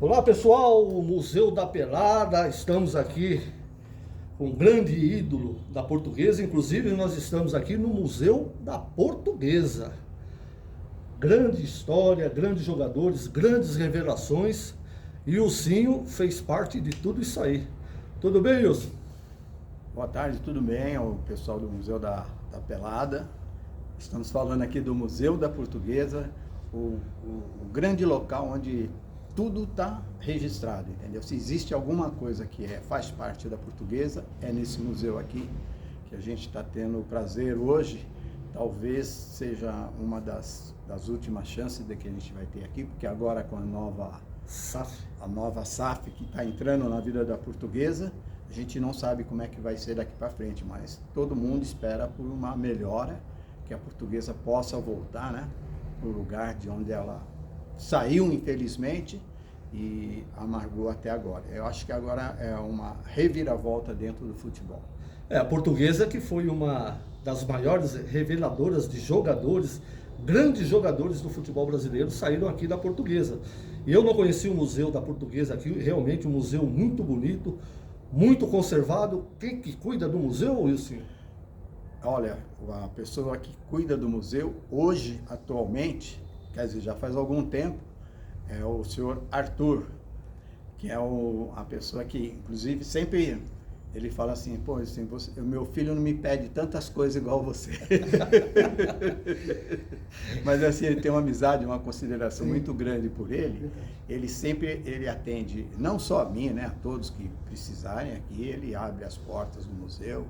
Olá pessoal, Museu da Pelada, estamos aqui com um grande ídolo da Portuguesa, inclusive nós estamos aqui no Museu da Portuguesa. Grande história, grandes jogadores, grandes revelações e o Ilcinho fez parte de tudo isso aí. Tudo bem, Ilson? Boa tarde, tudo bem? É o pessoal do Museu da Pelada. Estamos falando aqui do Museu da Portuguesa, o grande local onde tudo está registrado, entendeu? Se existe alguma coisa que faz parte da Portuguesa, é nesse museu aqui, que a gente está tendo o prazer hoje. Talvez seja uma das últimas chances de que a gente vai ter aqui, porque agora com a nova SAF que está entrando na vida da Portuguesa, a gente não sabe como é que vai ser daqui para frente, mas todo mundo espera por uma melhora, que a Portuguesa possa voltar, né, para o lugar de onde ela saiu, infelizmente, e amargou até agora. Eu acho que agora é uma reviravolta dentro do futebol. A Portuguesa que foi uma das maiores reveladoras de jogadores, grandes jogadores do futebol brasileiro saíram aqui da Portuguesa. E eu não conheci o Museu da Portuguesa aqui, realmente um museu muito bonito, muito conservado. Quem que cuida do museu, Wilson? Olha, a pessoa que cuida do museu hoje, atualmente, quer dizer, já faz algum tempo, é o senhor Arthur, que é a pessoa que, inclusive, sempre ele fala assim, pô, assim, meu filho não me pede tantas coisas igual você. Mas assim, ele tem uma amizade, uma consideração muito grande por ele. Ele atende não só a mim, né, a todos que precisarem aqui, ele abre as portas do museu.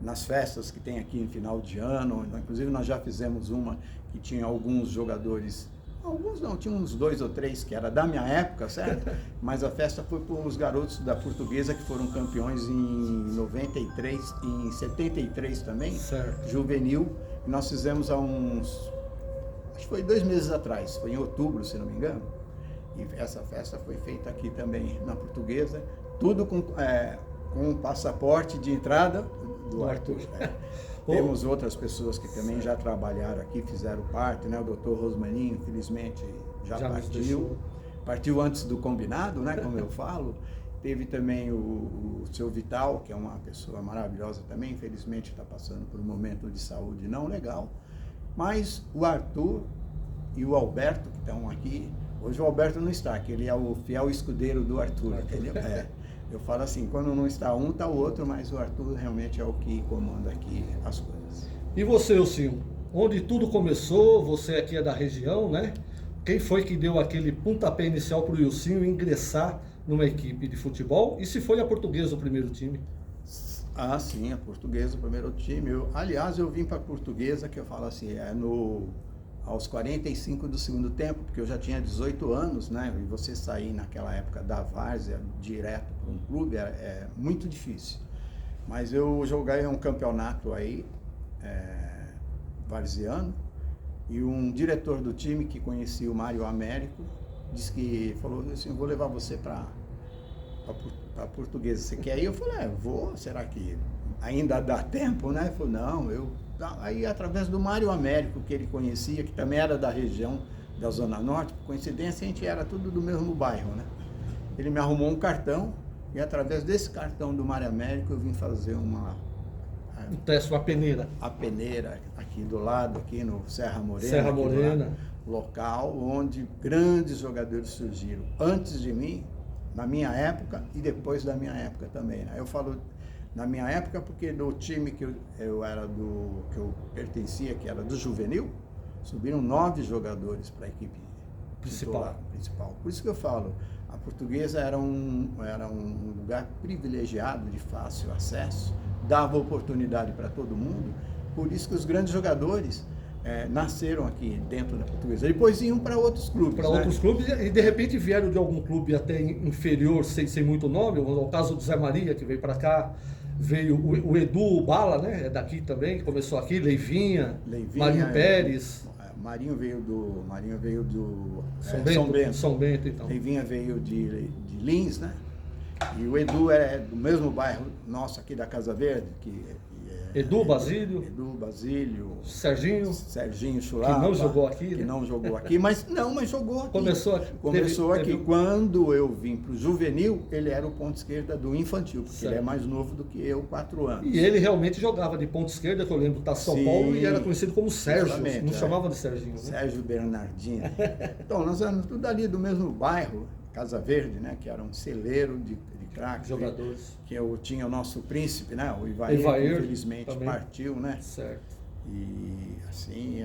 Nas festas que tem aqui em final de ano, inclusive nós já fizemos uma que tinha alguns jogadores, alguns não, tinha uns 2 ou 3 que era da minha época, certo? Mas a festa foi para os garotos da Portuguesa que foram campeões em 93, em 73 também, certo. Juvenil. E nós fizemos há acho que foi 2 meses atrás, foi em outubro, se não me engano. E essa festa foi feita aqui também na Portuguesa, tudo com passaporte de entrada do Arthur. Temos outras pessoas que também já trabalharam aqui, fizeram parte, né? O doutor Rosmaninho, infelizmente, já partiu antes do combinado, né? Como eu falo. Teve também o seu Vital, que é uma pessoa maravilhosa também, infelizmente está passando por um momento de saúde não legal. Mas o Arthur e o Alberto, que estão aqui, hoje o Alberto não está, que ele é o fiel escudeiro do Arthur, entendeu? Eu falo assim, quando não está um, está o outro, mas o Arthur realmente é o que comanda aqui as coisas. E você, Ilcinho, onde tudo começou, você aqui é da região, né? Quem foi que deu aquele pontapé inicial para o Ilcinho ingressar numa equipe de futebol? E se foi a Portuguesa o primeiro time? Ah, sim, a Portuguesa o primeiro time. Aliás, eu vim para a Portuguesa, que eu falo assim, aos 45 do segundo tempo, porque eu já tinha 18 anos, né? E você sair naquela época da várzea direto para um clube é muito difícil. Mas eu joguei um campeonato aí, varziano, e um diretor do time que conhecia o Mário Américo, falou assim, vou levar você para a Portuguesa, você quer ir? Eu falei, vou, será que ainda dá tempo, né? Ele falou, não, Aí, através do Mário Américo, que ele conhecia, que também era da região da Zona Norte, por coincidência, a gente era tudo do mesmo bairro, né? Ele me arrumou um cartão, e através desse cartão do Mário Américo, eu vim fazer uma peneira. A peneira, aqui do lado, aqui no Serra Morena. Serra Morena. Local onde grandes jogadores surgiram, antes de mim, na minha época, e depois da minha época também, né? Eu falo na minha época, porque do time que eu pertencia, que era do juvenil, subiram 9 jogadores para a equipe principal. Por isso que eu falo, a Portuguesa era um lugar privilegiado, de fácil acesso, dava oportunidade para todo mundo, por isso que os grandes jogadores nasceram aqui dentro da Portuguesa. Depois iam para outros clubes. Para outros clubes, e de repente vieram de algum clube até inferior, sem muito nome, o caso do Zé Maria, que veio para cá. Veio o Edu Bala, né? É daqui também, começou aqui, Leivinha, Marinho Pérez. Marinho veio do São Bento, então. Leivinha veio de Lins, né? E o Edu é do mesmo bairro nosso aqui da Casa Verde, que Edu Basílio. Edu Basílio. Serginho Chulapa. Que não jogou aqui, que né? não jogou aqui, mas jogou aqui. Começou aqui. teve... Quando eu vim para o juvenil, ele era o ponto esquerda do infantil, porque certo. Ele é mais novo do que eu, 4 anos. E ele realmente jogava de ponta esquerda, que eu lembro, tá São Paulo, e era conhecido como Sérgio, não chamavam de Serginho, né? Sérgio Bernardinho. Então, nós éramos tudo ali do mesmo bairro, Casa Verde, né? Que era um celeiro de craques. Jogadores. Que eu tinha o nosso príncipe, né? O Ivair, que infelizmente também partiu, né? Certo. E assim...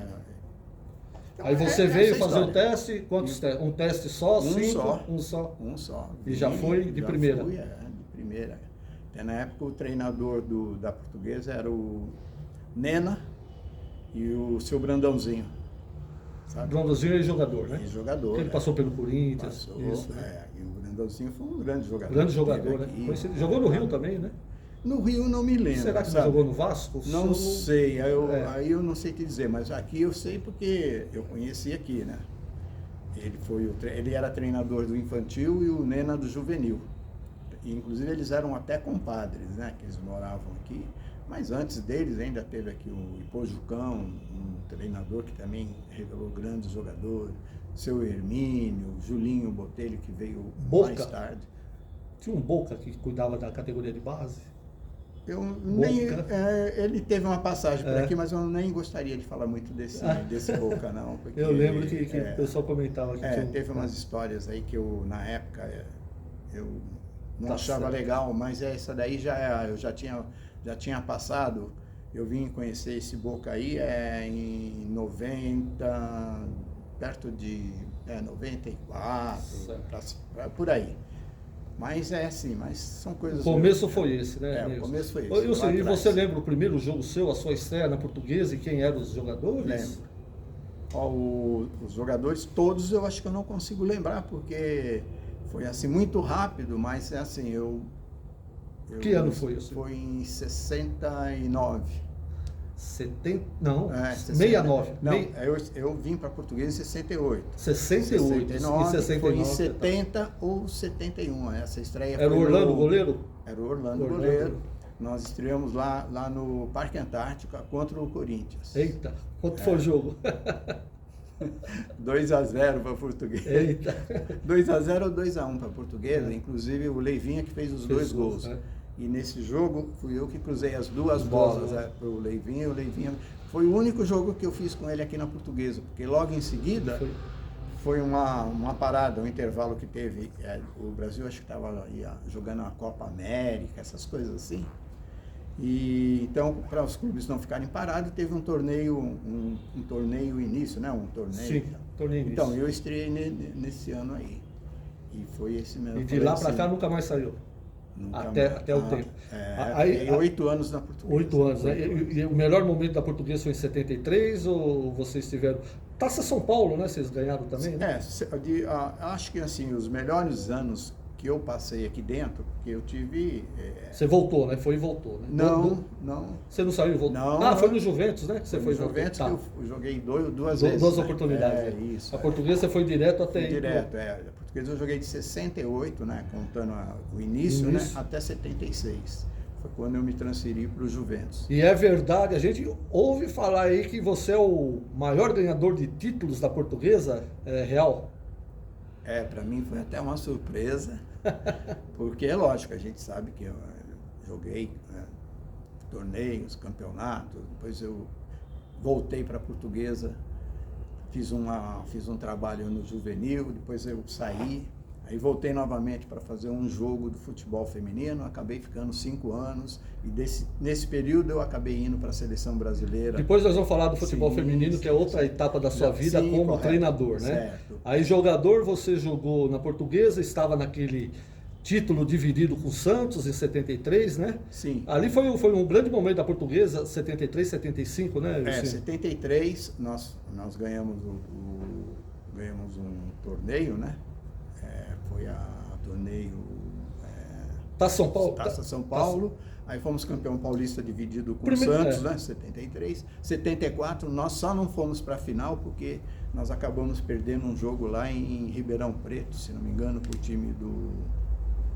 Então, aí você veio fazer o teste, quantos testes? Um teste só? Um só. E já foi de primeira? Fui, de primeira. Até na época o treinador da Portuguesa era o Nena e o seu Brandãozinho. Sabe? Brandãozinho é jogador, né? Jogador. Ele passou pelo Corinthians. Passou, isso, né? E o Brandãozinho foi um grande jogador. Grande jogador, né? Jogou no Rio também, né? No Rio não me lembro. Será que ele jogou no Vasco? Não sei, aí eu não sei te dizer, mas aqui eu sei porque eu conheci aqui, né? Ele era treinador do infantil e o Nena do juvenil. E, inclusive eles eram até compadres, né? Que eles moravam aqui. Mas antes deles ainda teve aqui o Ipojucão, um treinador que também revelou grandes jogadores. Seu Hermínio, Julinho Botelho, que veio mais tarde. Tinha um Boca que cuidava da categoria de base? Ele teve uma passagem por aqui, mas eu nem gostaria de falar muito desse Boca, não. Porque, eu lembro que o pessoal comentava que teve umas histórias aí que eu, na época, eu não achava legal, mas essa daí eu já tinha passado. Eu vim conhecer esse Boca aí em 90, perto de 94, por aí. Mas mas são coisas... O começo foi esse, né? O começo foi esse. E você lembra o primeiro jogo seu, a sua estreia na Portuguesa e quem eram os jogadores? Lembro. Os jogadores todos eu acho que eu não consigo lembrar, porque foi assim muito rápido, mas assim, que ano foi isso? Foi em 69. 69. Não, eu vim para Portuguesa em 68. 68. 69, foi em 70 ou 71. Essa estreia era foi o Orlando goleiro? Era o Orlando goleiro. Nós estreamos lá no Parque Antártica contra o Corinthians. Eita, quanto foi o jogo? 2-0 para a Portuguesa. Eita. 2-0 ou 2-1 para a Portuguesa. Inclusive o Leivinha que fez os dois gols. E nesse jogo fui eu que cruzei as duas bolas para o Leivinha. O Leivinha foi o único jogo que eu fiz com ele aqui na Portuguesa, porque logo em seguida foi uma parada, um intervalo que teve. O Brasil acho que estava jogando a Copa América, essas coisas assim. E então, para os clubes não ficarem parados, teve um torneio, um torneio início, né? Um torneio. Sim, torneio início. Então, eu estreiei nesse ano aí. E foi esse mesmo. E de lá para cá nunca mais saiu? Até o tempo. Aí 8 anos na Portuguesa. 8 anos, né? E o melhor momento da Portuguesa foi em 73 ou vocês tiveram... Taça São Paulo, né? Vocês ganharam também, né? Acho que assim, os melhores anos que eu passei aqui dentro, porque eu tive... Você voltou, né? Foi e voltou, né? Não. Você não saiu e voltou? Não. Foi no Juventus, né? Que você foi no Juventus que eu joguei duas vezes. Duas oportunidades. Isso. A Portuguesa você foi direto até aí. Direto, A Portuguesa eu joguei de 68, né? Contando o início, né? Até 76. Foi quando eu me transferi para o Juventus. E é verdade, a gente ouve falar aí que você é o maior ganhador de títulos da Portuguesa, real? Para mim foi até uma surpresa, porque é lógico, a gente sabe que eu joguei torneios, campeonatos, depois eu voltei para a Portuguesa, fiz um trabalho no juvenil, depois eu saí, aí voltei novamente para fazer um jogo do futebol feminino, acabei ficando 5 anos, e nesse período eu acabei indo para a seleção brasileira. Depois nós vamos falar do futebol feminino, que é outra etapa da sua vida como treinador, né? Certo. Aí jogador, você jogou na Portuguesa, estava naquele título dividido com o Santos em 73, né? Sim. Ali foi um grande momento da Portuguesa, 73, 75, né? 73 nós ganhamos ganhamos um torneio, né? Foi a torneio Taça São Paulo. Taça São Paulo. Aí fomos campeão paulista dividido com o Santos, né? 73. 74 nós só não fomos para a final porque nós acabamos perdendo um jogo lá em Ribeirão Preto, se não me engano, para o time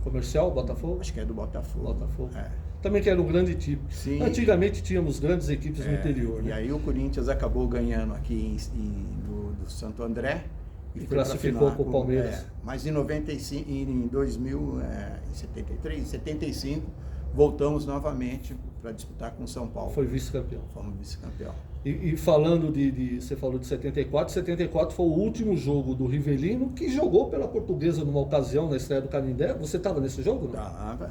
Comercial, Botafogo? Acho que é do Botafogo. Botafogo. É. Também que era um grande time. Sim. Antigamente tínhamos grandes equipes no interior, E né? aí o Corinthians acabou ganhando aqui do Santo André. E foi pra classificou final com o Palmeiras. Mas em 95, em 2000, em 73, 75, voltamos novamente para disputar com o São Paulo. Foi vice-campeão. Fomos vice-campeão. E falando você falou de 74 foi o último jogo do Rivelino, que jogou pela Portuguesa numa ocasião na estreia do Canindé. Você estava nesse jogo, não? Tava.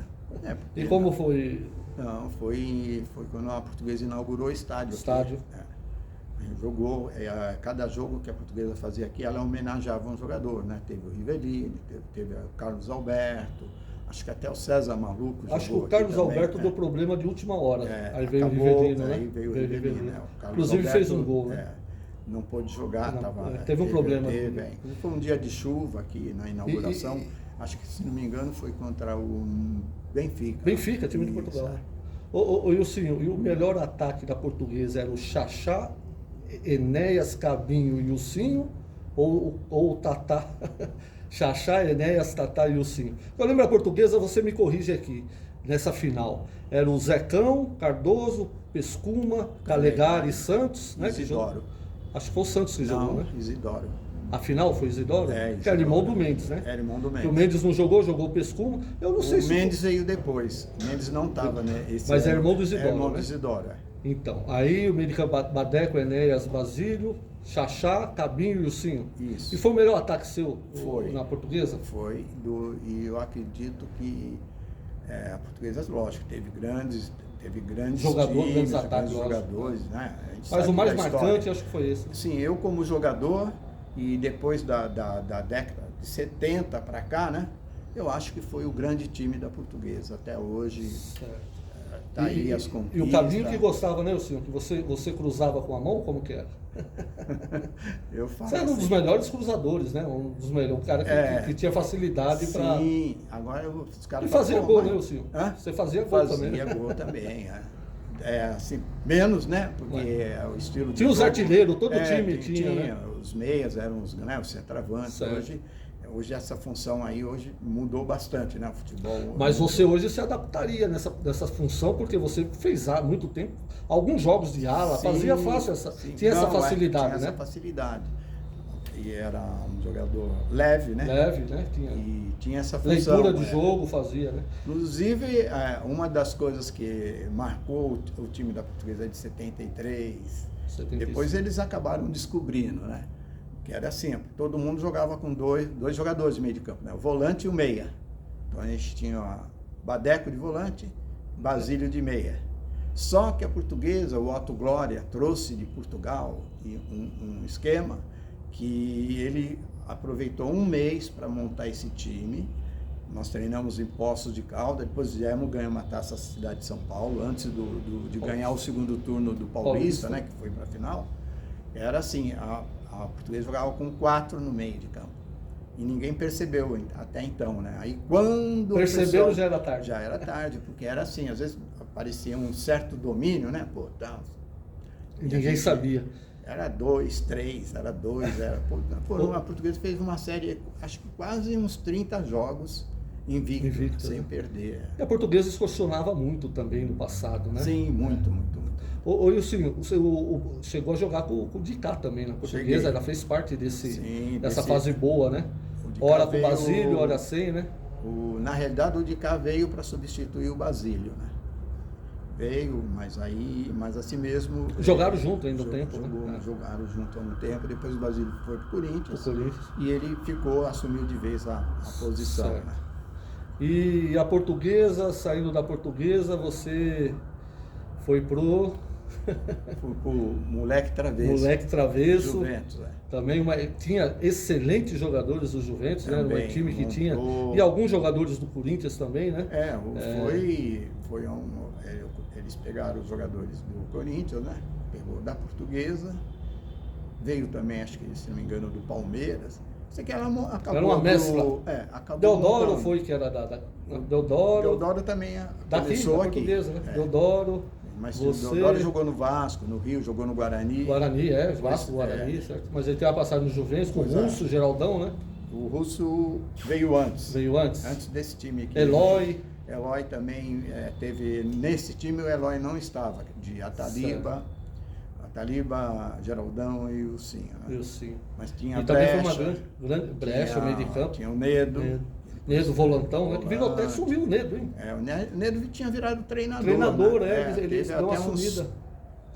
E como foi? Não, foi quando a Portuguesa inaugurou o estádio. Estádio. Jogou, cada jogo que a Portuguesa fazia aqui, ela homenageava um jogador, né? Teve o Rivelino, teve o Carlos Alberto, acho que até o César Maluco. Acho que o Carlos Alberto deu problema de última hora. Aí veio acabou, o Rivelino, né? Aí veio o Rivelino, né? O Carlos Inclusive Alberto, fez um gol, né? Não pôde jogar, teve um problema. Foi um dia de chuva aqui na inauguração. Acho que, se não me engano, foi contra o Benfica. Benfica, time de Portugal. E o melhor ataque da Portuguesa era o Xaxá, Enéas, Cabinho e Ilcinho, ou o Tatá? Xaxá, Enéas, Tatá e Ilcinho. Eu lembro a Portuguesa, você me corrige aqui, nessa final. Era o Zecão, Cardoso, Pescuma, Calegari e Santos, né? Isidoro. Acho que foi o Santos que jogou, né? Isidoro. A final foi Isidoro? Que era irmão do Mendes, né? Era irmão do Mendes. O Mendes não jogou o Pescuma. Eu não sei se... O Mendes veio depois. O Mendes não estava, né? Mas é irmão do Isidoro, é irmão né? do Isidoro, Então, aí o meio de campo, Badeco, Enéas, Basílio, Xaxá, Cabinho e Ilcinho. Isso. E foi o melhor ataque seu Foi. na Portuguesa? Foi. E eu acredito que a Portuguesa, lógico, teve grandes Jogadores, times, grandes ataques, jogadores, né? Mas o mais marcante, acho que foi esse. Sim, eu como jogador, e depois da década de 70 para cá, né? Eu acho que foi o grande time da Portuguesa até hoje. Certo. Tá aí as conquistas. E o Cabinho que gostava, né, Ilcinho? Que você cruzava com a mão, como que era? Eu falo Você era um dos melhores cruzadores, né? Um dos melhores, um cara que tinha facilidade para... Sim, agora os caras... E fazia gol, né, Ilcinho? Você fazia gol também, né? Fazia gol também, assim, menos, né? Porque o estilo de tinha os jogo, artilheiros, todo time tinha, né? Os meias eram os centroavantes. Hoje essa função aí mudou bastante, né? O futebol. Mas você hoje se adaptaria nessa função, porque você fez há muito tempo alguns jogos de ala, fazia fácil tinha essa facilidade, tinha né? Essa facilidade. E era um jogador leve, né? Leve, né? E tinha essa função. Leitura de jogo fazia, né? Inclusive, uma das coisas que marcou o time da Portuguesa de 73, depois eles acabaram descobrindo, né? Que era assim, todo mundo jogava com dois jogadores de meio de campo, né? O volante e o meia. Então a gente tinha Badeco de volante, Basílio de meia. Só que a Portuguesa, o Otto Glória, trouxe de Portugal um esquema que ele aproveitou um mês para montar esse time. Nós treinamos em Poços de Caldas, depois ganhamos a taça da cidade de São Paulo, antes de ganhar o segundo turno do Paulista, né, que foi para a final. Era assim, a Portuguesa jogava com 4 no meio de campo. E ninguém percebeu até então, né? Aí quando percebeu, já era tarde. Já era tarde, porque era assim, às vezes parecia um certo domínio, né? Ninguém sabia. Era 2, 3, era 2, a Portuguesa fez uma série, acho que quase uns 30 jogos invicto, sem perder. E a Portuguesa excursionava muito também no passado, né? Sim, muito. Ô Ilcinho, você chegou a jogar com o Dicá também na Portuguesa, ela fez parte dessa fase boa, né? Ora com o Basílio, ora sem, né? Na realidade, o Dicá veio para substituir o Basílio, né? Veio, mas assim mesmo... Jogaram junto ainda um tempo, né? Jogaram junto há um tempo, depois o Basílio foi para o Corinthians. E ele assumiu de vez a posição, né? E a Portuguesa, saindo da Portuguesa, você foi pro Moleque Travesso. Moleque Travesso. Juventus, Também tinha excelentes jogadores do Juventus, também, né? Um time que tinha. E alguns jogadores do Corinthians também, né? Eles pegaram os jogadores do Corinthians, né? Pegou da Portuguesa. Veio também, acho que, se não me engano, do Palmeiras. Isso aqui acabou. Era uma mescla. Acabou Deodoro montando. Foi que era Deodoro também começou aqui. Né? Deodoro. Mas o Deodoro jogou no Vasco, no Rio, jogou no Guarani. Vasco, Guarani, certo. Mas ele teve uma passagem no Juventus com o Russo, Geraldão, né? O Russo veio antes. Veio antes? Antes desse time aqui. Eloy. Eloy também teve... Nesse time o Eloy não estava. De Ataliba, Geraldão e o Cinho. Né? E o Cinho. Mas tinha e Brecha. também foi uma grande brecha no meio de campo. Tinha o Nedo. Nedo volantão, né? Que virou até sumiu o Nedo, hein? O Nedo tinha virado treinador. Treinador, né? Ele deu uma sumida.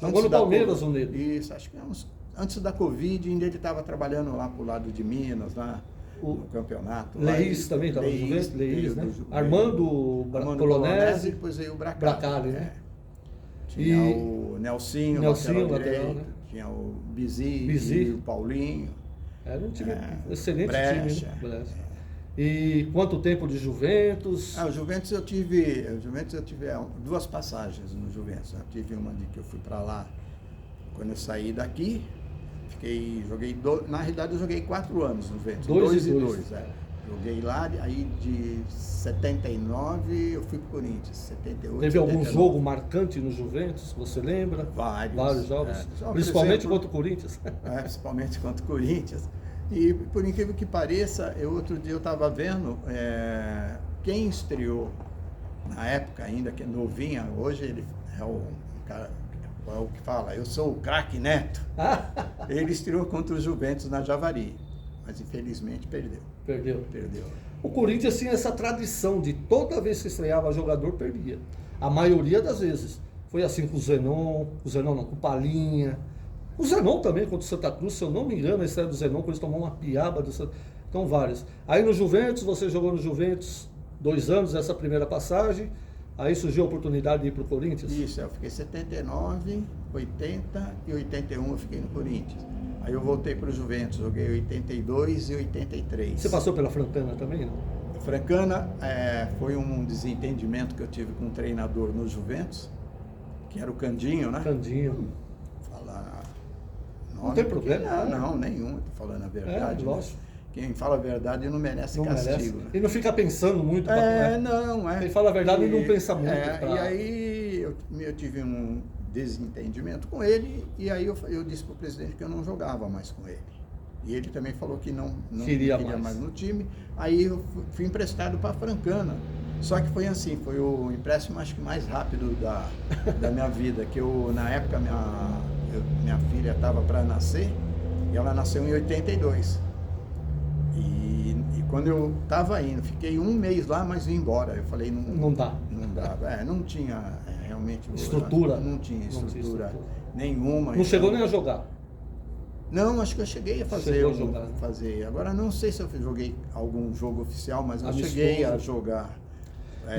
Jogou Antes no da Palmeiras o Nedo. Isso, acho que antes da Covid, ainda ele estava trabalhando lá pro lado de Minas, lá no campeonato. Leís também estava no Juventus, Leís, né? Armando Polonese, depois veio o Bracali, né? Tinha o Nelsinho, lateral direito, né? tinha o Bizi, o Paulinho. Era um time, excelente Brecha, time, né? E quanto tempo de Juventus? O Juventus eu tive duas passagens no Juventus. Eu tive uma de que eu fui para lá quando eu saí daqui. Na realidade eu joguei 4 anos no Juventus. 2 e 2. Joguei lá, aí de 79 eu fui pro Corinthians, 78. Teve 79. algum jogo marcante no Juventus, você lembra? Vários jogos. Principalmente contra o Corinthians. Principalmente contra o Corinthians. E por incrível que pareça, outro dia eu estava vendo quem estreou na época ainda, que é novinha, hoje ele é o cara, é o que fala, eu sou o craque Neto. Ele estreou contra o Juventus na Javari, mas infelizmente perdeu. Perdeu. O Corinthians tinha essa tradição de toda vez que estreava jogador, perdia. A maioria das vezes. Foi assim com com o Palinha. O Zenon também, contra o Santa Cruz, se eu não me engano, a estreia do Zenon, quando eles tomaram uma piaba. Então, vários. Aí no Juventus, você jogou no Juventus 2 anos, essa primeira passagem. Aí surgiu a oportunidade de ir para o Corinthians? Isso, eu fiquei 79, 80 e 81 eu fiquei no Corinthians. Aí eu voltei para o Juventus, joguei 82 e 83. Você passou pela Francana também, não? Francana foi um desentendimento que eu tive com um treinador no Juventus, que era o Candinho, né? Candinho. Não tem problema. Não, nenhum, estou falando a verdade. Lógico. Quem fala a verdade não merece castigo. Né? E não fica pensando muito. Quem fala a verdade não pensa muito. E aí eu tive um desentendimento com ele, e aí eu disse para o presidente que eu não jogava mais com ele. E ele também falou que não queria mais no time. Aí eu fui emprestado para a Francana. Só que foi assim, foi o empréstimo acho que mais rápido da minha vida, que na época minha filha estava para nascer, e ela nasceu em 82. E quando eu estava indo, fiquei 1 mês lá, mas vim embora. Eu falei, não dá. Não tinha realmente estrutura. Não tinha estrutura nenhuma. Não chegou nem a jogar? Não, acho que eu cheguei a fazer. Agora não sei se eu joguei algum jogo oficial, mas eu cheguei a jogar.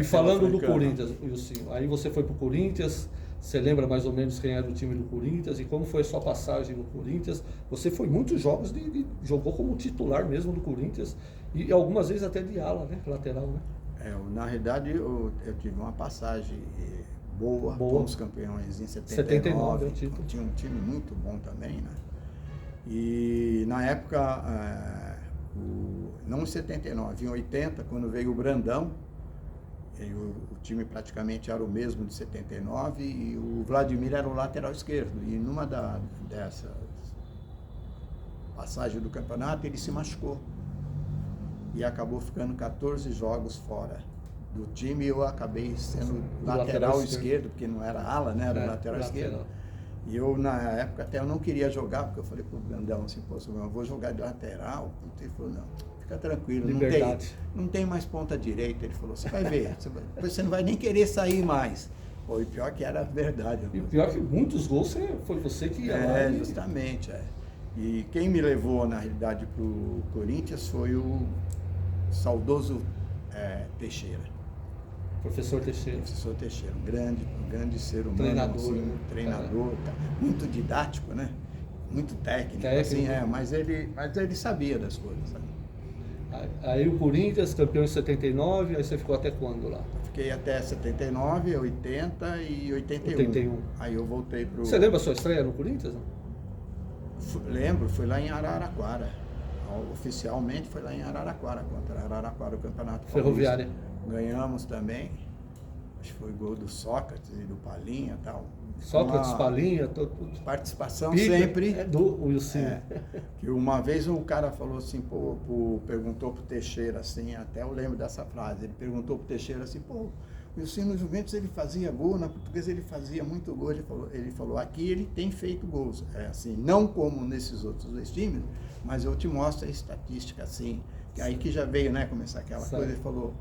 E falando do Corinthians, Wilson, aí você foi para o Corinthians, você lembra mais ou menos quem era o time do Corinthians e como foi a sua passagem no Corinthians? Você foi muitos jogos, jogou como titular mesmo do Corinthians e algumas vezes até de ala, né? Lateral, né? Na realidade eu tive uma passagem boa. Fomos campeões em 79 tinha um time muito bom também, né? E na época, não em 79, em 80, quando veio o Brandão, o time praticamente era o mesmo de 79 e o Vladimir era o lateral esquerdo. E numa dessas passagens do campeonato ele se machucou e acabou ficando 14 jogos fora do time, e eu acabei sendo lateral esquerdo, porque não era ala, né? Era lateral esquerdo. E eu, na época, até eu não queria jogar, porque eu falei pro Brandão assim, eu vou jogar de lateral. Ele falou, não, fica tranquilo, não tem mais ponta direita. Ele falou, você vai ver, você não vai nem querer sair mais. Pô, e pior que era verdade. E pior que muitos gols foi você que ia lá. Justamente. E quem me levou, na realidade, pro Corinthians foi o saudoso Teixeira. Professor Teixeira. Professor Teixeira, um grande ser humano, treinador, muito didático, né? Muito técnico. Assim, mas ele sabia das coisas. Sabe? Aí o Corinthians, campeão em 79, aí você ficou até quando lá? Fiquei até 79, 80 e 81. Aí eu voltei pro... Você lembra a sua estreia no Corinthians? Lembro, foi lá em Araraquara. Oficialmente foi lá em Araraquara, contra Araraquara, o Campeonato Ferroviária. Ganhamos também. acho que foi gol do Sócrates e do Palinha e tal. Sócrates, Palinha, Participação Pica, sempre. do Wilson. Que uma vez o cara falou assim, perguntou pro Teixeira assim, até eu lembro dessa frase, ele perguntou pro Teixeira assim, o Wilson no Juventus ele fazia gol, na Portuguesa ele fazia muito gol, ele falou aqui ele tem feito gols, assim, não como nesses outros 2 times, mas eu te mostro a estatística assim, que aí que já veio, né, começar aquela coisa, ele falou,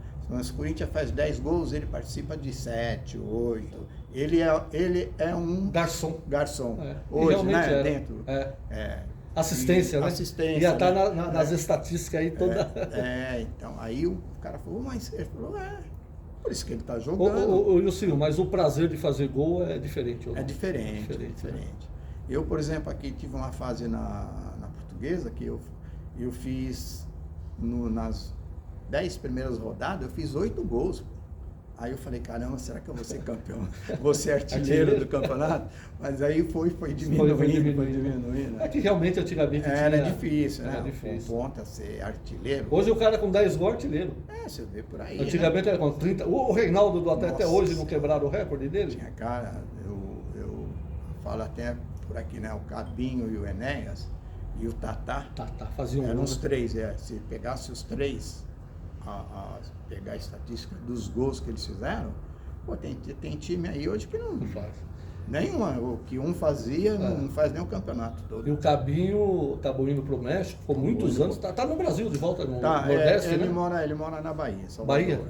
se o Corinthians faz 10 gols, ele participa de 7, 8, ele é um garçom. Hoje, né, dentro. Assistência, né? Assistência. Ia estar nas estatísticas aí toda. Então, aí o cara falou, mas ele falou, por isso que ele está jogando. Ô, Ilcinho, mas o prazer de fazer gol é diferente, ou não? É diferente. Eu, por exemplo, aqui tive uma fase na Portuguesa que eu fiz nas 10 primeiras rodadas, eu fiz 8 gols. Aí eu falei, caramba, será que eu vou ser campeão? Vou ser artilheiro do campeonato? Mas aí foi diminuindo. É que realmente antigamente era difícil, né? Era difícil. Ponta ser artilheiro. Hoje o cara com 10 gols é artilheiro. Você vê por aí. Antigamente era com 30. O Reinaldo do Atlético até hoje não quebraram o recorde dele? Tinha cara, eu falo até por aqui, né? O Cabinho e o Enéas e o Tatá. Faziam eram os 3, se pegasse os 3, pegar a estatística dos gols que eles fizeram, tem time aí hoje que não faz. Nenhuma, o que um fazia não faz nem o campeonato todo. E o Cabinho acabou indo para o México por muitos anos, tá no Brasil de volta, no Nordeste, ele né? mora na Bahia. Bahia?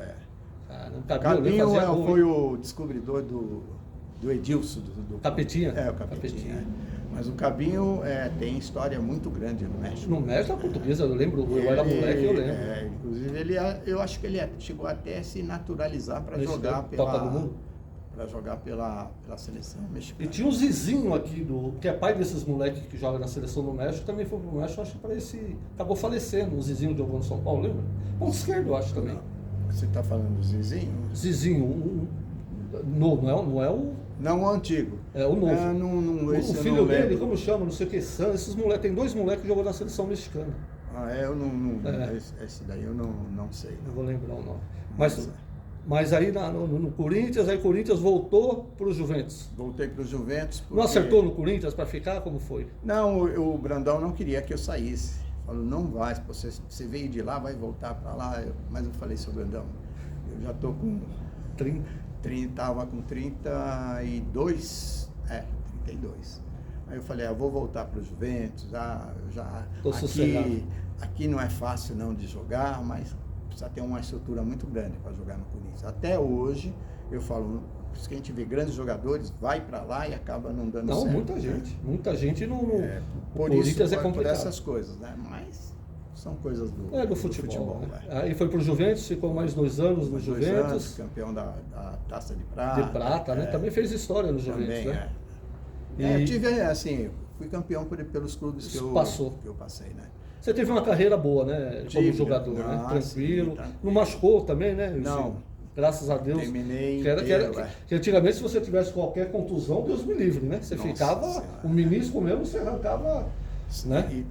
O Cabinho foi o descobridor do Edilson. Do Capetinha? O Capetinha. Mas o Cabinho tem história muito grande no México. No México, a Portuguesa, eu lembro, eu era moleque, eu lembro. Inclusive, eu acho que ele chegou até a se naturalizar para jogar pela seleção mexicana. E tinha um Zizinho aqui, que é pai desses moleques que jogam na seleção do México, também foi pro México, acho que acabou falecendo. O Zizinho jogou no São Paulo, lembra? Ponto esquerdo, eu acho também. Você está falando do Zizinho? Zizinho, não é o... Não o antigo. É o novo. O filho dele, como chama, não sei o que, esses moleques, tem 2 moleques que jogou na seleção mexicana. Eu não esse daí eu não sei. Não vou lembrar o nome. Mas aí no Corinthians, aí o Corinthians voltou para o Juventus. Voltei para o Juventus. Não acertou no Corinthians para ficar? Como foi? Não, o Brandão não queria que eu saísse. Falou, não vai, você veio de lá, vai voltar para lá. Mas eu falei, seu Brandão, eu já estou com 30, estava com 32. 32. Aí eu falei, eu vou voltar para o Juventus, aqui não é fácil não de jogar, mas precisa ter uma estrutura muito grande para jogar no Corinthians. Até hoje, eu falo, por isso que a gente vê grandes jogadores, vai para lá e acaba não dando certo. Muita gente no por Corinthians isso, é complicado. Por essas coisas, né? Mas são coisas do futebol. Né? Aí foi para o Juventus, ficou mais 2 anos no Juventus. 2 anos, campeão da Taça de Prata. De Prata, né? Também fez história no Juventus, também, né? Eu tive, assim, fui campeão pelos clubes que eu passei, né? Você teve uma carreira boa, né? Como jogador, né? Tranquilo. Não machucou também, né? Não. Graças a Deus. Terminei que antigamente, se você tivesse qualquer contusão, Deus me livre, né? Você ficava, o menisco mesmo, você arrancava, né?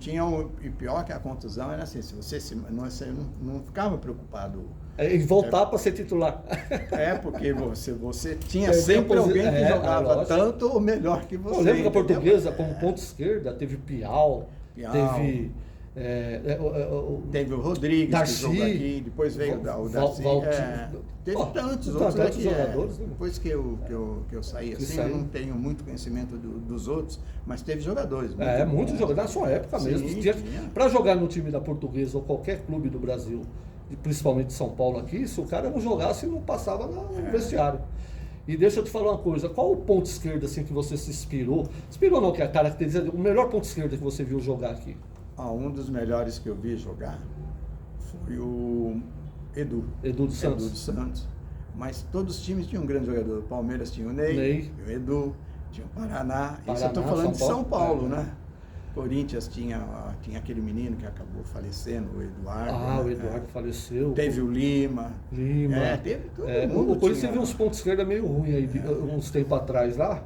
E pior que a contusão era assim, se você não ficava preocupado. E voltar para ser titular. Porque você tinha sempre alguém que jogava tanto ou melhor que você. Eu lembro que a Portuguesa, como ponta esquerda, teve Piau. Teve o Rodrigues, Darcy, que jogou aqui, depois veio o Darcy. Teve tantos outros jogadores. Depois que eu saí assim, eu não tenho muito conhecimento dos outros, mas teve jogadores. Muitos jogadores, na sua época mesmo. Para jogar no time da Portuguesa ou qualquer clube do Brasil, principalmente de São Paulo aqui, se o cara não jogasse, não passava no vestiário. E deixa eu te falar uma coisa, qual o ponto esquerdo assim que você se inspirou? Inspirou não, que é a característica, o melhor ponto esquerdo que você viu jogar aqui? Um dos melhores que eu vi jogar foi o Edu dos Santos. Mas todos os times tinham um grande jogador. O Palmeiras tinha o Ney. O Edu, tinha o Paraná. Isso eu estou falando de São Paulo, né? Corinthians tinha aquele menino que acabou falecendo, o Eduardo. O Eduardo faleceu. Teve o Lima. Teve todo mundo. O Corinthians teve uns pontos esquerda meio ruim aí, uns tempos atrás lá.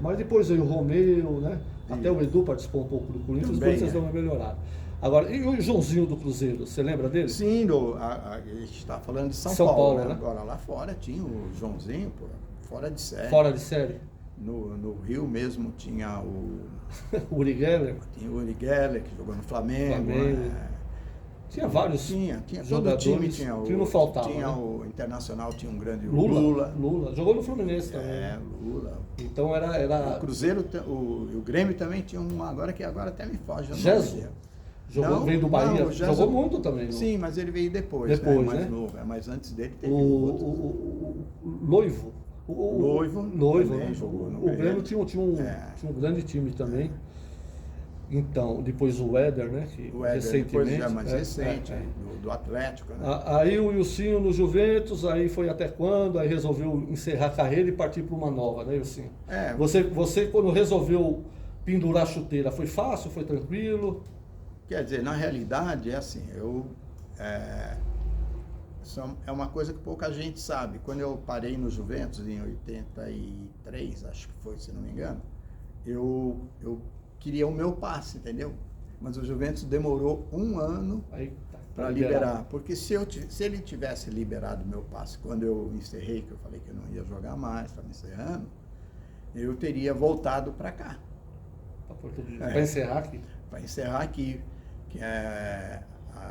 Mas depois veio o Romeu, né? Até o Edu participou um pouco do Corinthians, os Corinthians deu uma melhorada. Agora, e o Joãozinho do Cruzeiro, você lembra dele? Sim, a gente está falando de São São Paulo, Paulo, né? né? Agora lá fora tinha o Joãozinho, pô, fora de série. Fora de série. No Rio mesmo tinha O Uri Geller. tinha o Uri Geller, que jogou no Flamengo. Flamengo. Né? Tinha vários Tinha todo jogadores time tinha que não faltava. Tinha Né? o Internacional, tinha um grande Lula. Jogou no Fluminense também. Lula. Então era O Cruzeiro, o Grêmio também tinha um agora que agora até me foge. Jesus. Jogou, veio do Bahia. Não, Jesus, jogou muito também. No... Sim, mas ele veio depois, Depois, mais né? novo. Mas antes dele teve o Noivo. Noivo também jogou no O Grêmio Grêmio. tinha um grande time também. Então, depois o Éder, né? Que O Éder, recentemente. depois já mais recente, do Atlético. Né? Aí o Ilcinho no Juventus, aí foi até quando? Aí resolveu encerrar a carreira e partir para uma nova, né, Ilcinho? Você, quando resolveu pendurar a chuteira, foi fácil, foi tranquilo? Quer dizer, na realidade, é assim, é uma coisa que pouca gente sabe. Quando eu parei no Juventus, em 83, acho que foi, se não me engano, eu queria o meu passe, entendeu? Mas o Juventus demorou um ano para liberar. Porque se ele tivesse liberado o meu passe quando eu encerrei, que eu falei que eu não ia jogar mais, estava encerrando, eu teria voltado para cá. Para encerrar aqui? Para encerrar aqui. Que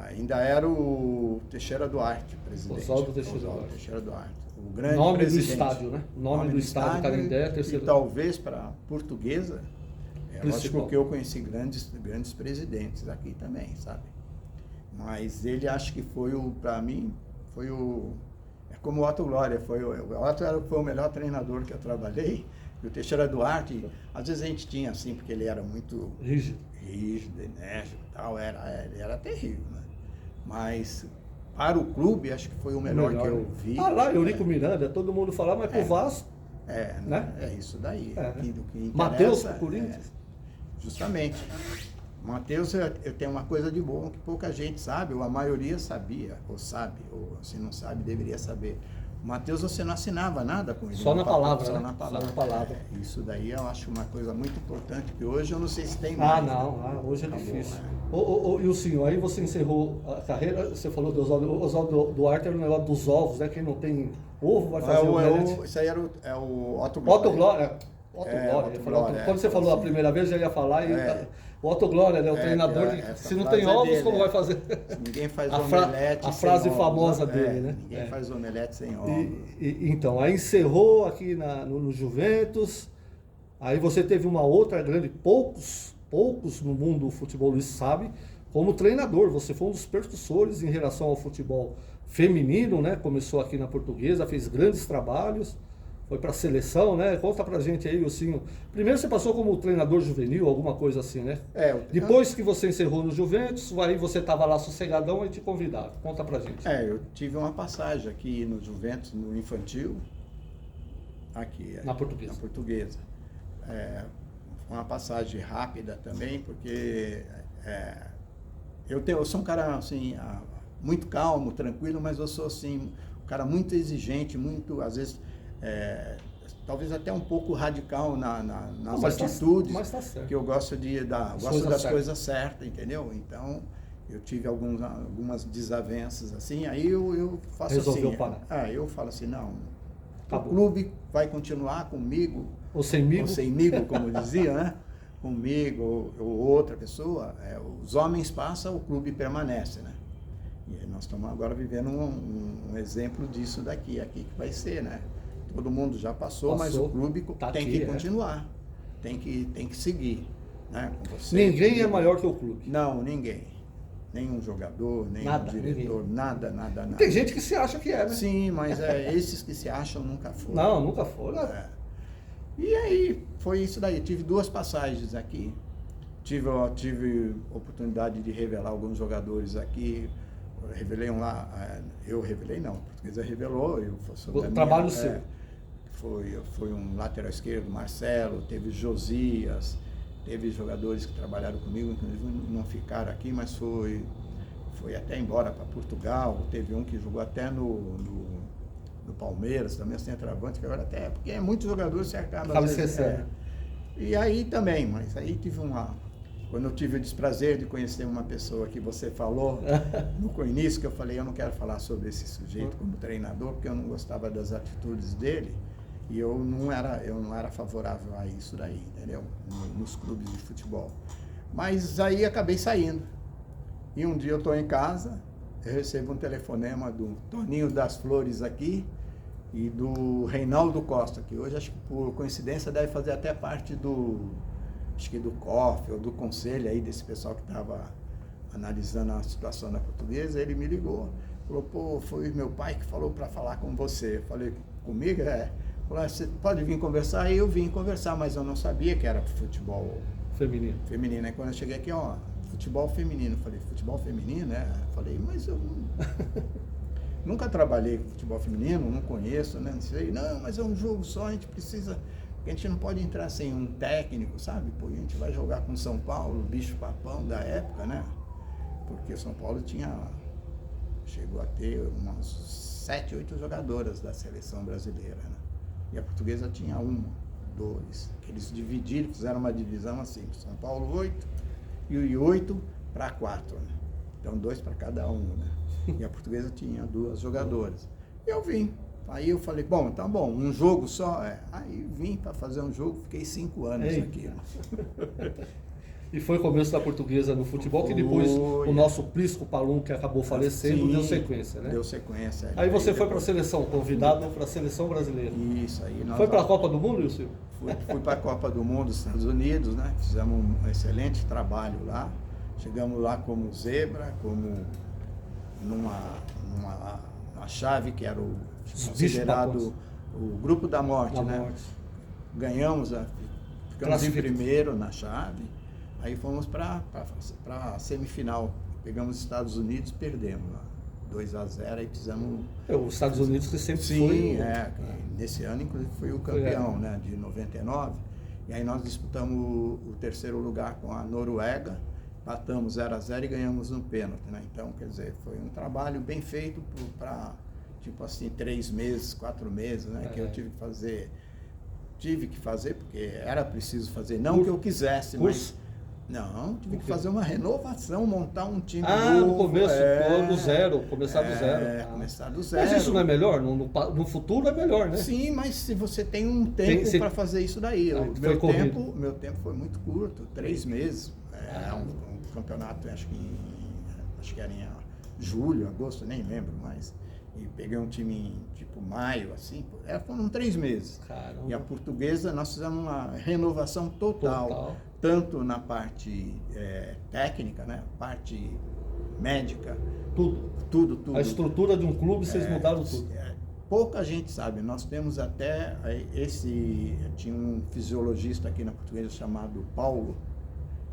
ainda era o Teixeira Duarte, presidente. Oswaldo Teixeira Duarte. O grande nome presidente. Do estádio, né? Nome do estádio, Canindé, Terceiro. E talvez para Portuguesa, lógico que eu conheci grandes presidentes aqui também, sabe? Mas ele acho que para mim, é como o Otto Glória, o Otto foi o melhor treinador que eu trabalhei, e o Teixeira Duarte, às vezes a gente tinha assim, porque ele era muito rígido, enérgico e tal, ele era terrível, né? Mas para o clube, acho que foi o melhor que eu vi. Lá, Eurico Miranda, todo mundo falava, mas pro Vasco. Né? É isso daí. Do que Matheus pro Corinthians. Justamente. Matheus, eu tenho uma coisa de bom que pouca gente sabe, ou a maioria sabia, ou sabe, ou se não sabe, deveria saber. Matheus, você não assinava nada com ele. Só na palavra, só né? na palavra. Só na palavra. Isso daí eu acho uma coisa muito importante, que hoje eu não sei se tem mais. Hoje é difícil. E o senhor, aí você encerrou a carreira, você falou do Oswaldo Duarte, era o negócio dos ovos, né? Quem não tem ovo vai fazer omelete. Isso aí era o Otto Glória. Otto Glória. Quando você falou a primeira vez, eu ia falar, o Otto Glória, né, o treinador, se não tem ovos, dele, como vai fazer? Ninguém faz omelete a frase sem famosa ovos, dele, né? Ninguém faz omelete sem ovos. Então, aí encerrou aqui no Juventus, aí você teve uma outra grande, poucos no mundo do futebol, Luiz sabe, como treinador, você foi um dos percussores em relação ao futebol feminino, né? Começou aqui na Portuguesa, fez grandes trabalhos, foi para a seleção, né? Conta pra gente aí, Ilcinho. Primeiro você passou como treinador juvenil, alguma coisa assim, né? Depois que você encerrou no Juventus, aí você estava lá sossegadão e te convidaram. Conta pra gente. Eu tive uma passagem aqui no Juventus, no infantil, aqui. Na Portuguesa. Na Portuguesa. Uma passagem rápida também, porque eu sou um cara, assim, muito calmo, tranquilo, mas eu sou, assim, um cara muito exigente, muito, às vezes... talvez até um pouco radical nas atitudes, mas tá certo. que eu gosto das coisas certas, entendeu? Então, eu tive algumas desavenças assim, aí eu faço Resolveu assim. parar. Eu falo assim, não, Acabou. O clube vai continuar comigo, ou semigo, como dizia, né? Comigo ou outra pessoa, os homens passam, o clube permanece, né? E nós estamos agora vivendo um exemplo disso aqui que vai ser, né? Todo mundo já passou, mas o clube tem que continuar, tem que seguir, né? Com você, ninguém é maior que o clube. Não, ninguém. Nenhum jogador, nenhum diretor, nada. Tem gente que se acha que é, né? Sim, mas esses que se acham nunca foram. Não, nunca foram. E aí, foi isso daí. Tive 2 passagens aqui. Tive oportunidade de revelar alguns jogadores aqui. Revelei um lá, eu revelei não, a Portuguesa revelou, o trabalho seu. Foi um lateral esquerdo, Marcelo, teve Josias, teve jogadores que trabalharam comigo, inclusive não ficaram aqui, mas foi até embora para Portugal, teve um que jogou até no Palmeiras, também centroavante, que agora até, porque muitos jogadores você acaba esquecendo. E aí também, mas aí tive Quando eu tive o desprazer de conhecer uma pessoa que você falou no início, que eu falei, eu não quero falar sobre esse sujeito como treinador, porque eu não gostava das atitudes dele, e eu não era favorável a isso daí, entendeu? Nos clubes de futebol. Mas aí acabei saindo. E um dia eu estou em casa, eu recebo um telefonema do Toninho das Flores aqui e do Reinaldo Costa, que hoje, acho que por coincidência, deve fazer até parte do COF ou do conselho aí desse pessoal que estava analisando a situação da Portuguesa. Ele me ligou, falou, pô, foi meu pai que falou para falar com você. Eu falei, comigo? Falou, você pode vir conversar? Aí eu vim conversar, mas eu não sabia que era futebol feminino. Aí quando eu cheguei aqui, ó, futebol feminino. Eu falei, futebol feminino? Eu falei, mas eu nunca trabalhei com futebol feminino, não conheço, né? Não sei. Não, mas é um jogo só, a gente precisa... A gente não pode entrar sem um técnico, sabe? Pô, a gente vai jogar com São Paulo, o bicho papão da época, né? Porque o São Paulo chegou a ter umas 7, 8 jogadoras da seleção brasileira, né? E a Portuguesa tinha 1, 2. Eles dividiram, fizeram uma divisão assim, São Paulo 8 e 8 para 4, né? Então 2 para cada um, né? E a Portuguesa tinha 2 jogadoras. E eu vim. Aí eu falei, bom, tá bom, um jogo só? Aí vim para fazer um jogo, fiquei 5 anos aqui. E foi o começo da Portuguesa no futebol, que depois o nosso Prisco Palum, que acabou falecendo, deu sequência, né? Deu sequência. Aí você foi para a seleção, convidado para a seleção brasileira. Isso, aí nós... Foi para a Copa do Mundo, Wilson? Fui para a Copa do Mundo dos Estados Unidos, né? Fizemos um excelente trabalho lá. Chegamos lá como zebra, como numa chave que era considerado o grupo da morte, né? Ganhamos, ficamos em primeiro na chave, aí fomos para a semifinal, pegamos os Estados Unidos, perdemos lá, 2-0, aí fizemos... Os Estados Unidos que sempre foi... nesse ano inclusive foi o campeão, né, de 99, e aí nós disputamos o terceiro lugar com a Noruega, empatamos 0-0 e ganhamos um pênalti, né? Então, quer dizer, foi um trabalho bem feito para, tipo assim, 3 meses, 4 meses, né? Que eu tive que fazer porque era preciso fazer, não que eu quisesse, mas... Não, tive que fazer uma renovação, montar um time novo. No começo, do zero, começar do zero. Começar do zero. Mas isso não é melhor? No futuro é melhor, né? Sim, mas se você tem um tempo para fazer isso daí. Meu tempo foi muito curto, 3 meses. Um campeonato, acho que era em julho, agosto, nem lembro mais. E peguei um time em tipo maio, assim, foram 3 meses. Caramba. E a Portuguesa, nós fizemos uma renovação total. Tanto na parte técnica, né? Parte médica. Tudo. A estrutura de um clube, vocês mudaram tudo. Pouca gente sabe, nós temos até tinha um fisiologista aqui na Portuguesa chamado Paulo,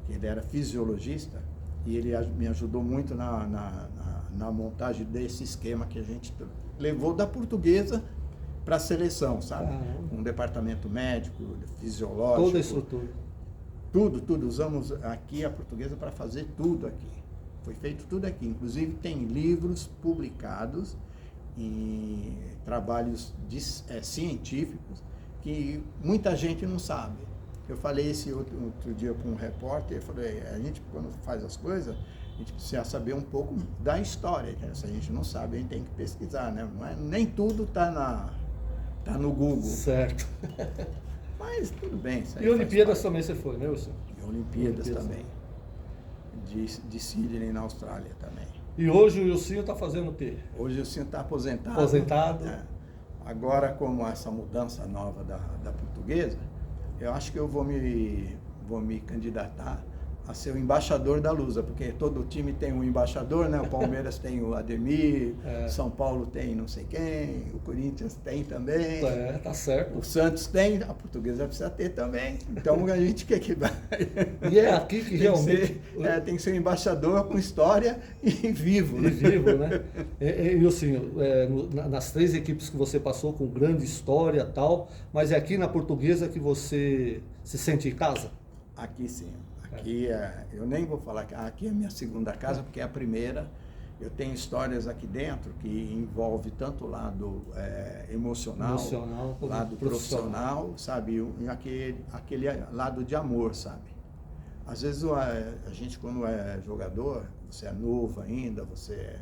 que ele era fisiologista, e ele me ajudou muito na montagem desse esquema que a gente levou da Portuguesa para a seleção, sabe? Um departamento médico, fisiológico. Toda a estrutura. Tudo. Usamos aqui a Portuguesa para fazer tudo aqui. Foi feito tudo aqui. Inclusive tem livros publicados em trabalhos científicos que muita gente não sabe. Eu falei esse outro dia com um repórter, eu falei, a gente quando faz as coisas, a gente precisa saber um pouco da história. Se a gente não sabe, a gente tem que pesquisar, né? Nem tudo está no Google. Certo. Mas tudo bem. E Olimpíadas também você foi, né, Wilson? E Olimpíadas também. De Sydney, na Austrália também. E hoje o Wilson está fazendo o quê? Hoje o Wilson está aposentado. Aposentado. Agora, como essa mudança nova da Portuguesa, eu acho que eu vou me candidatar a ser o embaixador da Lusa, porque todo time tem um embaixador, né? O Palmeiras tem o Ademir, São Paulo tem não sei quem, o Corinthians tem também. Tá certo. O Santos tem, a Portuguesa precisa ter também. Então a gente quer que vai. E é aqui que realmente... tem que ser um embaixador com história e vivo. Né? E vivo, né? E assim, nas 3 equipes que você passou com grande história e tal, mas é aqui na Portuguesa que você se sente em casa? Aqui sim. Aqui eu nem vou falar que aqui é a minha segunda casa, porque é a primeira. Eu tenho histórias aqui dentro que envolve tanto o lado emocional lado profissional, sabe? E aquele lado de amor, sabe? Às vezes a gente, quando é jogador, você é novo ainda, você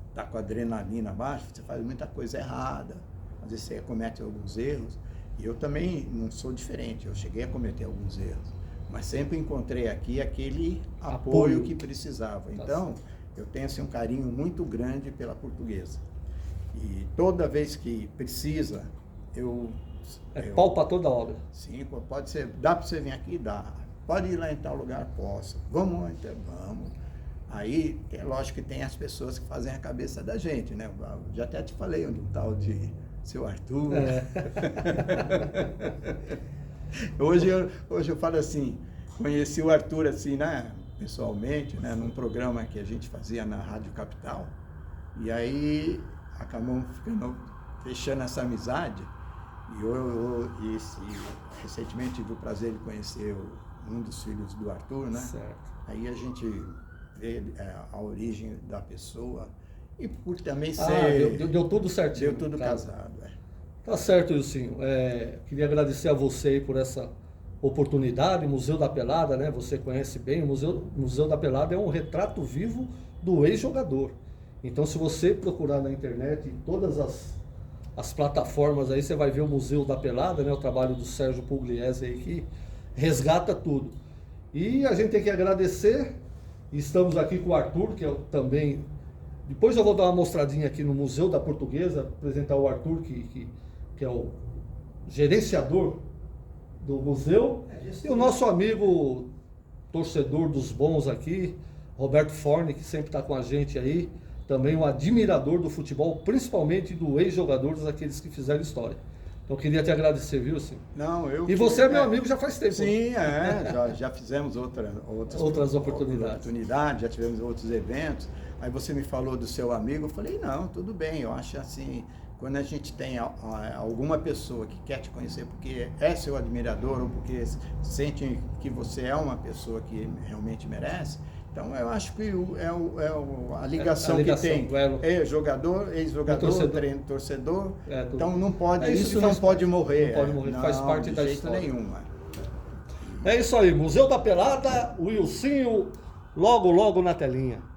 está com a adrenalina baixa, você faz muita coisa errada, às vezes você comete alguns erros, e eu também não sou diferente, eu cheguei a cometer alguns erros, mas sempre encontrei aqui aquele apoio que precisava. Então, eu tenho assim, um carinho muito grande pela Portuguesa. E toda vez que precisa, pau para toda obra. Sim, pode ser, dá para você vir aqui? Dá. Pode ir lá em tal lugar? Posso. Vamos lá, então, vamos. Aí, é lógico que tem as pessoas que fazem a cabeça da gente, né? Eu já até te falei onde um tal de seu Arthur. Hoje eu falo assim, conheci o Arthur assim, né? Pessoalmente, né? Num programa que a gente fazia na Rádio Capital. E aí, acabamos fechando essa amizade. E recentemente tive o prazer de conhecer um dos filhos do Arthur, né? Certo. Aí a gente vê a origem da pessoa e por também ser... Deu tudo certinho. Deu tudo casado, Tá certo, Ilcinho. Queria agradecer a você aí por essa oportunidade, Museu da Pelada, né? Você conhece bem, o Museu da Pelada é um retrato vivo do ex-jogador. Então, se você procurar na internet, em todas as plataformas aí, você vai ver o Museu da Pelada, né? O trabalho do Sérgio Pugliese aí, que resgata tudo. E a gente tem que agradecer, estamos aqui com o Arthur, que é também... Depois eu vou dar uma mostradinha aqui no Museu da Portuguesa, apresentar o Arthur, que é o gerenciador do museu, e o nosso amigo torcedor dos bons aqui, Roberto Forne, que sempre está com a gente aí, também um admirador do futebol, principalmente do ex-jogadores, aqueles que fizeram história. Então, queria te agradecer, viu, Sim? Não, E você é meu amigo já faz tempo. Sim, já fizemos outras oportunidades, já tivemos outros eventos. Aí você me falou do seu amigo, eu falei, não, tudo bem, eu acho assim, quando a gente tem alguma pessoa que quer te conhecer porque é seu admirador ou porque sente que você é uma pessoa que realmente merece, então eu acho que a ligação que tem jogador, ex-jogador, torcedor, então não pode, isso não pode morrer. Não pode morrer, faz parte da história. De jeito nenhum. É isso aí, Museu da Pelada, o Ilcinho, logo na telinha.